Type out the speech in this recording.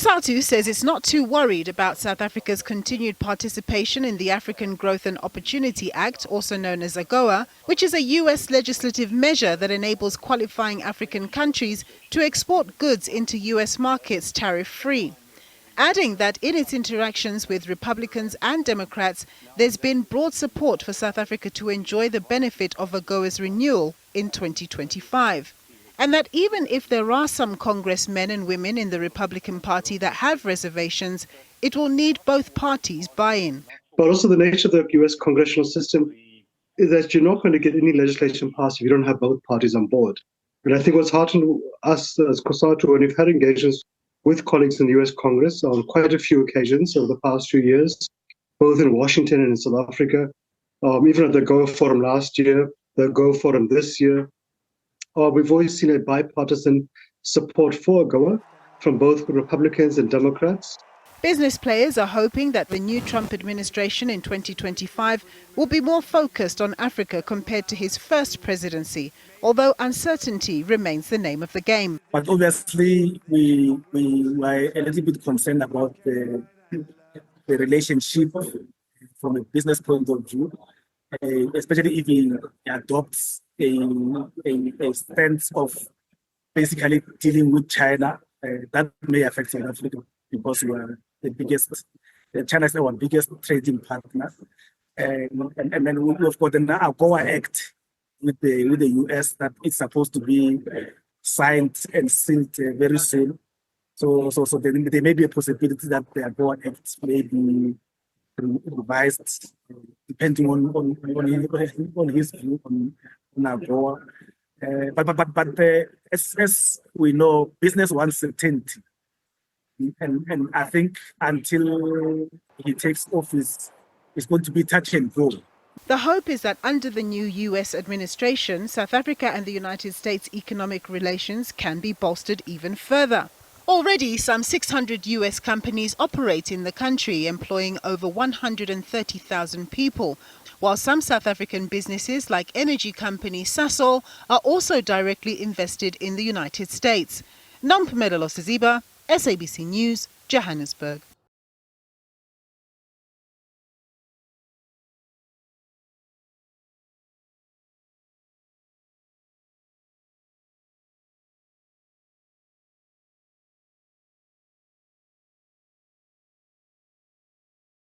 COSATU says it's not too worried about South Africa's continued participation in the African Growth and Opportunity Act, also known as AGOA, which is a U.S. legislative measure that enables qualifying African countries to export goods into U.S. markets tariff-free. Adding that in its interactions with Republicans and Democrats, there's been broad support for South Africa to enjoy the benefit of AGOA's renewal in 2025. And that even if there are some congressmen and women in the Republican Party that have reservations, it will need both parties' buy-in. But also the nature of the US congressional system is that you're not going to get any legislation passed if you don't have both parties on board. And I think what's heartened us as COSATU, when we've had engagements with colleagues in the US Congress on quite a few occasions over the past few years, both in Washington and in South Africa, even at the AGOA Forum last year, the AGOA Forum this year, we've always seen a bipartisan support for AGOA from both Republicans and Democrats. Business players are hoping that the new Trump administration in 2025 will be more focused on Africa compared to his first presidency, although uncertainty remains the name of the game. But obviously, we were a little bit concerned about the relationship from a business point of view, especially if he adopts a stance of basically dealing with China. That may affect South Africa because we are the biggest, China is our biggest trading partner. And then we've got an AGOA Act with the US that is supposed to be signed and sealed very soon. So there may be a possibility that the AGOA Act may be revised depending on his view on AGOA. But as we know, business wants certainty. And I think until he takes office, it's going to be touch and go. The hope is that under the new U.S. administration, South Africa and the United States economic relations can be bolstered even further. Already, some 600 U.S. companies operate in the country, employing over 130,000 people, while some South African businesses like energy company Sasol are also directly invested in the United States. Nompumelelo Siziba, SABC News, Johannesburg.